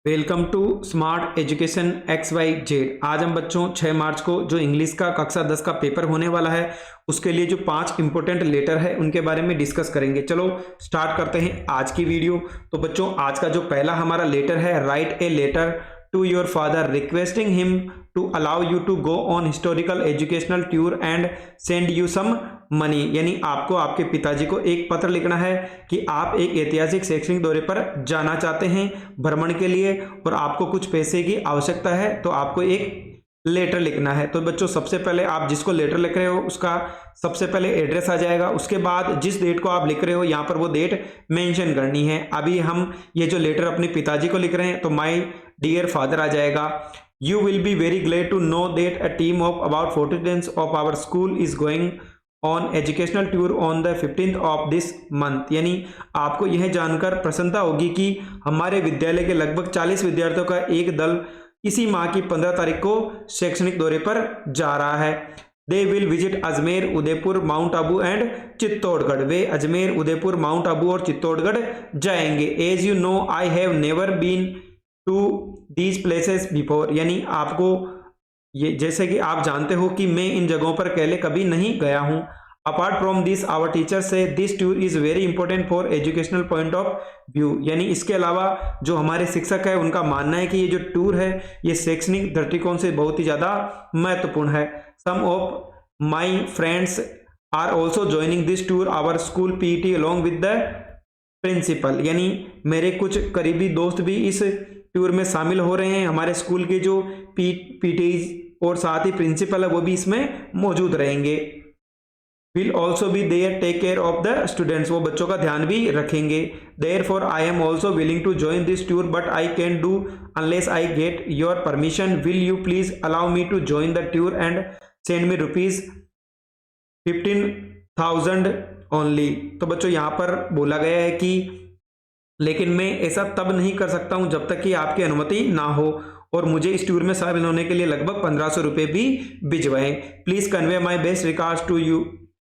Welcome to smart education XYZ। आज हम बच्चों 6 मार्च को जो इंग्लिश का कक्षा 10 का पेपर होने वाला है उसके लिए जो 5 इंपॉर्टेंट लेटर है उनके बारे में डिस्कस करेंगे। चलो स्टार्ट करते हैं आज की वीडियो। तो बच्चों आज का जो पहला हमारा लेटर है, write a letter to your father requesting him to allow you to go on historical educational tour and send you some money. यानी आपको आपके पिताजी को एक पत्र लिखना है कि आप एक ऐतिहासिक शैक्षणिक दौरे पर जाना चाहते हैं भ्रमण के लिए और आपको कुछ पैसे की आवश्यकता है, तो आपको एक लेटर लिखना है। तो बच्चों सबसे पहले आप जिसको लेटर लिख रहे हो उसका सबसे पहले एड्रेस आ जाएगा, उसके बाद जिस डेट को आप लिख रहे हो यहाँ पर वो डेट मेंशन करनी है। अभी हम ये जो लेटर अपने पिताजी को लिख रहे हैं तो माय डियर फादर आ जाएगा। You will be very glad to know that a team of about 40 students of our school is going on educational tour on the 15th of this month। यानी आपको यह जानकर प्रसन्नता होगी कि हमारे विद्यालय के लगभग 40 विद्यार्थियों का एक दल इसी माह की 15 तारीख को शैक्षणिक दौरे पर जा रहा है। They will visit Ajmer, Udaipur, Mount Abu and Chittorgarh. वे अजमेर, उदयपुर, माउंट आबू और चित्तौड़गढ़ जाएंगे। As you know I have never been to these places before. यानी आपको ये जैसे कि आप जानते हो कि मैं इन जगहों पर पहले कभी नहीं गया हूं। Apart from this our teacher से this tour is very important for educational point of view. यानी इसके अलावा जो हमारे शिक्षक है उनका मानना है कि ये जो टूर है ये शैक्षणिक दृष्टिकोण से बहुत ही ज्यादा महत्वपूर्ण है। Some of my friends are also joining this tour our school PT along with the principal. यानी मेरे कुछ करीबी दोस्त भी इस टूर में शामिल हो रहे हैं। हमारे स्कूल के जो पीटीज और साथ ही प्रिंसिपल है वो भी इसमें मौजूद रहेंगे। Will also be there take care of the students. वो बच्चों का ध्यान भी रखेंगे। Therefore I am also willing to join this tour but I can do unless I get your permission. Will you please allow me to join the tour and send me ₹15,000 only. तो बच्चों यहाँ पर बोला गया है कि लेकिन मैं ऐसा तब नहीं कर सकता हूं जब तक कि आपकी अनुमति ना हो और मुझे इस टूर में शामिल होने के लिए लगभग 1500 रुपए भी भिजवाएं। Please convey my best regards to you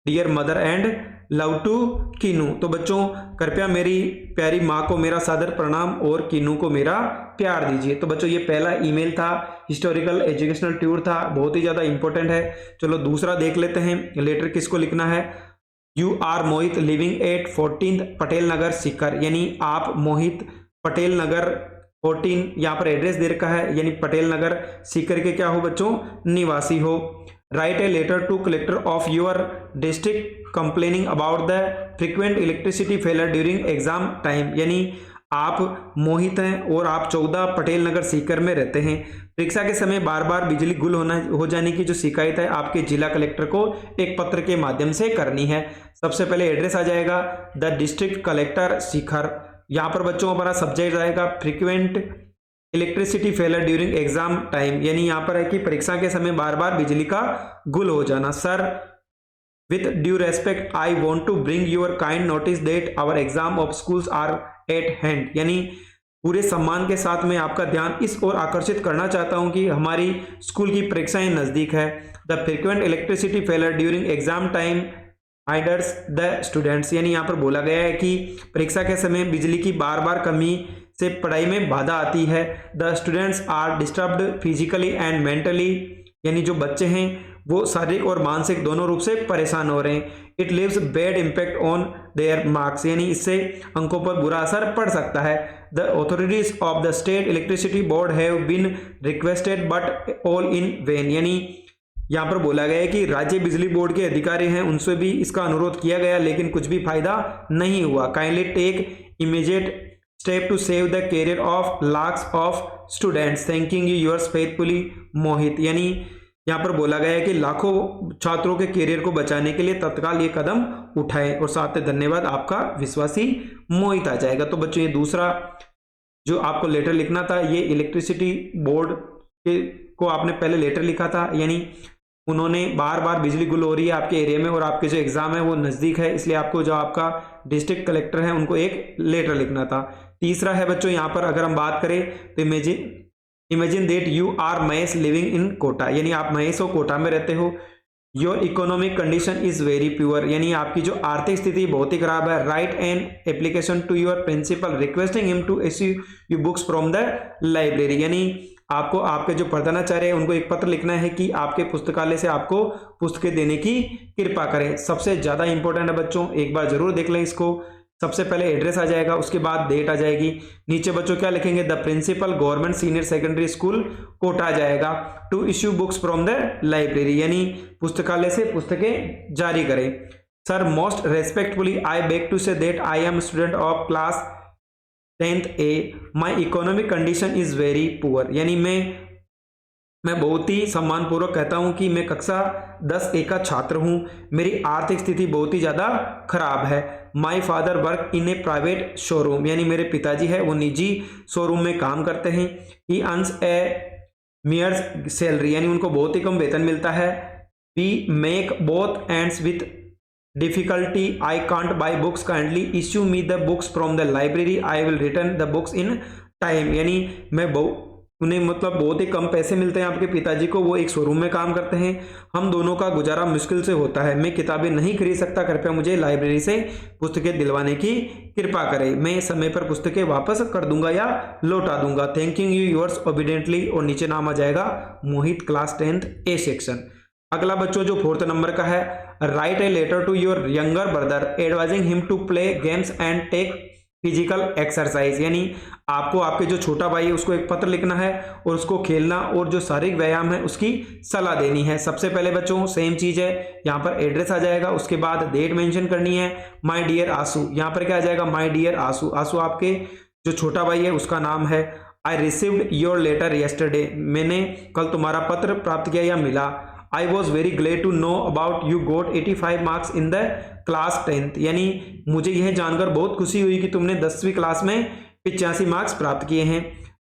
dear mother and love to Keenu. तो बच्चों कृपया मेरी प्यारी माँ को मेरा सादर प्रणाम और कीनू को मेरा प्यार दीजिए। तो बच्चों ये पहला ईमेल था, हिस्टोरिकल एजुकेशनल टूर था, बहुत ही ज्यादा इंपॉर्टेंट है। चलो दूसरा देख लेते हैं लेटर किसको लिखना है। You are Mohit living at 14 Patel Nagar Sikar. यानी आप मोहित पटेल नगर 14 यहाँ पर एड्रेस दे रखा है, यानी पटेल नगर सीकर के क्या हो बच्चों, निवासी हो। Write a letter to collector of your district complaining about the frequent electricity failure during exam time. यानी आप मोहित हैं और आप 14 पटेल नगर सीकर में रहते हैं। परीक्षा के समय बार बार बिजली गुल हो जाने की जो शिकायत है आपके जिला कलेक्टर को एक पत्र के माध्यम से करनी है। सबसे पहले एड्रेस आ जाएगा द डिस्ट्रिक्ट कलेक्टर सीकर। यहाँ पर बच्चों हमारा सब्जेक्ट आएगा frequent electricity failure during exam time. यानी यहाँ पर है कि परीक्षा के समय बार बार बिजली का गुल हो जाना। Sir with due respect I want to bring your kind notice that our exam of schools are at hand. यानी पूरे सम्मान के साथ मैं आपका ध्यान इस ओर आकर्षित करना चाहता हूं कि हमारी स्कूल की परीक्षाएं नजदीक है। The frequent electricity failure during exam time hiders the students. यानी यहाँ पर बोला गया है कि परीक्षा के समय बिजली की बार बार कमी से पढ़ाई में बाधा आती है। The students are disturbed physically and mentally. यानी जो बच्चे हैं वो शारीरिक और मानसिक दोनों रूप से परेशान हो रहे हैं। It leaves bad impact on their marks. यानी इससे अंकों पर बुरा असर पड़ सकता है। The authorities of the state electricity board have been requested but all in vain. यानी यहाँ पर बोला गया है कि राज्य बिजली बोर्ड के अधिकारी हैं उनसे भी इसका अनुरोध किया गया लेकिन कुछ भी फायदा नहीं हुआ। Kindly take immediate step to save the career of lakhs of students, thanking you yours faithfully Mohit. यानी यहाँ पर बोला गया है कि लाखों छात्रों के कैरियर को बचाने के लिए तत्काल ये कदम उठाएं और साथ ही धन्यवाद आपका विश्वासी मोहित आ जाएगा। तो बच्चों ये दूसरा जो आपको लेटर लिखना था ये इलेक्ट्रिसिटी बोर्ड को आपने पहले लेटर लिखा था। यानी उन्होंने बार बार बिजली गुल हो रही है आपके एरिया में और आपके जो एग्जाम है वो नजदीक है, इसलिए आपको जो आपका डिस्ट्रिक्ट कलेक्टर है उनको एक लेटर लिखना था। तीसरा है बच्चों यहाँ पर अगर हम बात करें तो imagine that you are Mahesh living in Kota. यानी आप महेश और कोटा में रहते हो। Your economic condition is very poor, यानी आपकी जो आर्थिक स्थिति बहुत ही खराब है। Write an application to your principal requesting him to issue you books from the library, यानी आपको आपके जो प्रधानाचार्य है उनको एक पत्र लिखना है कि आपके पुस्तकालय से आपको पुस्तकें देने की कृपा करें। सबसे ज्यादा इंपॉर्टेंट है बच्चों, एक बार जरूर देख लें इसको। सबसे पहले एड्रेस आ जाएगा, उसके बाद डेट आ जाएगी, नीचे बच्चों क्या लिखेंगे, the principal government senior secondary school Kota आ जाएगा। To issue books from the library, यानी पुस्तकालय से पुस्तकें जारी करें। Sir most respectfully I beg to say that I am student of class 10th A, my economic condition is very poor, यानी मैं बहुत ही सम्मानपूर्वक कहता हूं कि मैं कक्षा 10A का छात्र हूं, मेरी आर्थिक स्थिति बहुत ही ज्यादा खराब है। My father work in A private showroom, यानी मेरे पिताजी है वो निजी शोरूम में काम करते हैं। ही अर्न्स ए मियर सैलरी, यानी उनको बहुत ही कम वेतन मिलता है। We make both ends with difficulty, I can't buy books, kindly issue me the books from the library, I will return the books in time, यानी उन्हें मतलब बहुत ही कम पैसे मिलते हैं आपके पिताजी को, वो एक शोरूम में काम करते हैं, हम दोनों का गुजारा मुश्किल से होता है, मैं किताबें नहीं खरीद सकता, कृपया मुझे लाइब्रेरी से पुस्तकें दिलवाने की कृपा करें, मैं समय पर पुस्तकें वापस कर दूंगा या लौटा दूंगा, थैंक यू योर्स ओबीडिएंटली, और नीचे नाम आ जाएगा मोहित, क्लास 10th A सेक्शन। अगला बच्चों जो 4th नंबर का है, write a letter to your younger brother advising him to play games and take physical exercise, यानी आपको आपके जो छोटा भाई है उसको एक पत्र लिखना है और उसको खेलना और जो शारीरिक व्यायाम है उसकी सलाह देनी है। सबसे पहले बच्चों सेम चीज है, यहाँ पर एड्रेस आ जाएगा, उसके बाद डेट मेंशन करनी है, माय डियर आसू, यहाँ पर क्या आ जाएगा, माय डियर आसू, आसू आपके जो छोटा भाई है उसका नाम है। I received your letter yesterday, मैंने कल तुम्हारा पत्र प्राप्त किया या मिला। I was very glad to know about you got 85 marks in the class 10th, यानी मुझे यह जानकर बहुत खुशी हुई कि तुमने 10वीं क्लास में 85 मार्क्स प्राप्त किए हैं।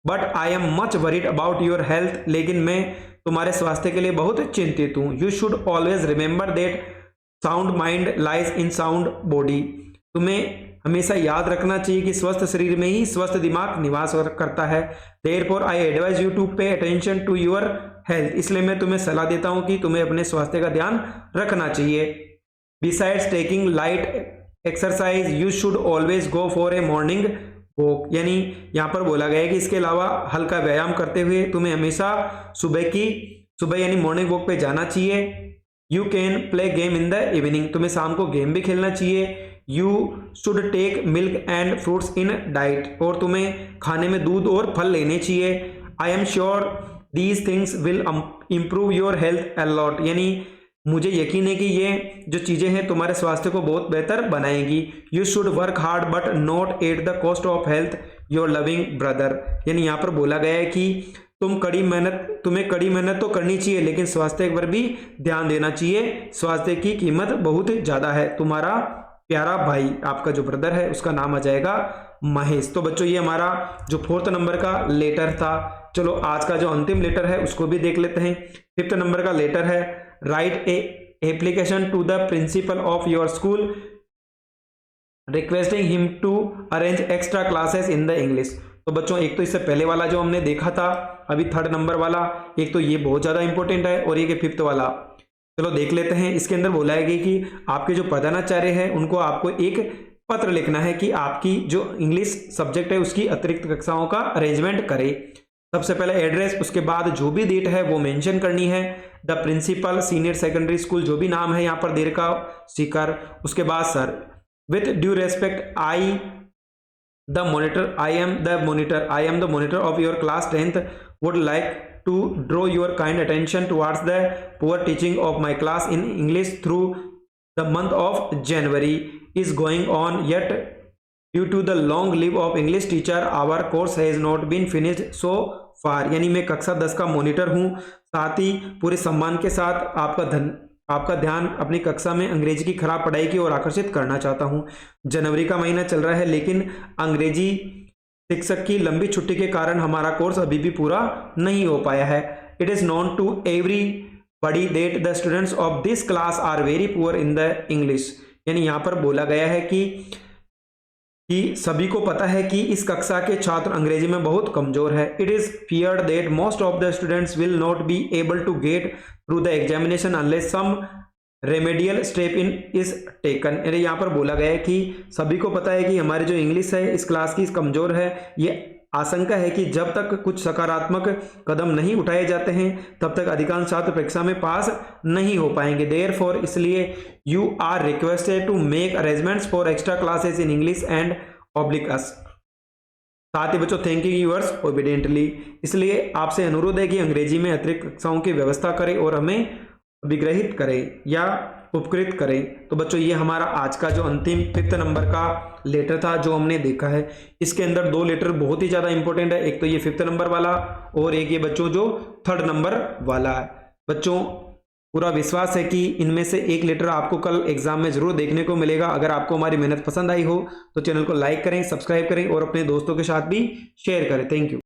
But I am much worried about your health, लेकिन मैं तुम्हारे स्वास्थ्य के लिए बहुत चिंतित हूँ। You should always remember that sound mind lies in sound body, तुम्हें हमेशा याद रखना चाहिए कि स्वस्थ शरीर में ही स्वस्थ दिमाग निवास करता है। Therefore I advise you to pay attention to your health, इसलिए मैं तुम्हें सलाह देता हूं कि तुम्हें अपने स्वास्थ्य का ध्यान रखना चाहिए। Besides taking light exercise you should always go for a morning walk, यानी यहाँ पर बोला गया है कि इसके अलावा हल्का व्यायाम करते हुए तुम्हें हमेशा सुबह यानी मॉर्निंग वॉक पे जाना चाहिए। You can play game in the evening, तुम्हें शाम को गेम भी खेलना चाहिए। You should take milk and fruits in diet, और तुम्हें खाने में दूध और फल लेने चाहिए। I am sure these things will improve your health a lot, यानी मुझे यकीन है कि ये जो चीजें हैं तुम्हारे स्वास्थ्य को बहुत बेहतर बनाएंगी। You should work hard but not at the cost of health your loving brother, यानी यहाँ पर बोला गया है कि तुम्हें कड़ी मेहनत तो करनी चाहिए, लेकिन स्वास्थ्य पर भी ध्यान देना चाहिए, स्वास्थ्य की कीमत बहुत ज्यादा है। तुम्हारा प्यारा भाई, आपका जो ब्रदर है उसका नाम आ जाएगा महेश। तो बच्चों ये हमारा जो 4th नंबर का लेटर था। चलो आज का जो अंतिम लेटर है उसको भी देख लेते हैं। 5th नंबर का लेटर है, write a application to the principal of your school requesting him to arrange extra classes in the English. तो बच्चों एक तो इससे पहले वाला जो हमने देखा था, अभी 3rd नंबर वाला, एक तो ये बहुत ज्यादा इंपॉर्टेंट है, और ये 5th वाला। चलो देख लेते हैं। इसके अंदर बोला है कि आपके जो प्रधानाचार्य है उनको आपको एक पत्र लिखना है कि आपकी जो इंग्लिश सब्जेक्ट है उसकी अतिरिक्त कक्षाओं का अरेंजमेंट करे। सबसे पहले एड्रेस, उसके बाद जो भी डेट है वो मेंशन करनी है, the principal senior secondary school, जो भी नाम है यहाँ पर देर का सीकर, उसके बाद sir with due respect I am the monitor of your class 10th would like to draw your kind attention towards the poor teaching of my class in English through the month of January is going on, yet due to the long leave of English teacher our course has not been finished so far, यानी मैं कक्षा 10 का monitor हूँ, साथ ही पूरे सम्मान के साथ आपका ध्यान अपनी कक्षा में अंग्रेजी की खराब पढ़ाई की ओर आकर्षित करना चाहता हूँ। जनवरी का महीना चल रहा है, लेकिन अंग्रेजी शिक्षक की लंबी छुट्टी के कारण हमारा कोर्स अभी भी पूरा नहीं हो पाया है। It is known to everybody that the students of this class are very poor in the English, यानी यहाँ पर बोला गया है कि सभी को पता है कि इस कक्षा के छात्र अंग्रेजी में बहुत कमजोर है। It is feared that most of the students will not be able to get through the examination unless some remedial step in is taken. यानी यहाँ पर बोला गया है कि सभी को पता है कि हमारी जो इंग्लिश है इस क्लास की कमजोर है। ये आशंका है कि जब तक कुछ सकारात्मक कदम नहीं उठाए जाते हैं तब तक अधिकांश छात्र परीक्षा में पास नहीं हो पाएंगे। देयरफॉर इसलिए you are requested to make arrangements for extra classes in English and oblige us. साथ ही बच्चों थैंकिंग यूअर्स ओबीडियंटली, इसलिए आपसे अनुरोध है कि अंग्रेजी में अतिरिक्त कक्षाओं की व्यवस्था करें और हमें विग्रहित करें या उपकृत करें। तो बच्चों ये हमारा आज का जो अंतिम 5th नंबर का लेटर था जो हमने देखा है, इसके अंदर 2 लेटर बहुत ही ज़्यादा इंपॉर्टेंट है। एक तो ये 5th नंबर वाला और एक ये बच्चों जो 3rd नंबर वाला है। बच्चों पूरा विश्वास है कि इनमें से एक लेटर आपको कल एग्जाम में जरूर देखने को मिलेगा। अगर आपको हमारी मेहनत पसंद आई हो तो चैनल को लाइक करें, सब्सक्राइब करें और अपने दोस्तों के साथ भी शेयर करें। Thank you.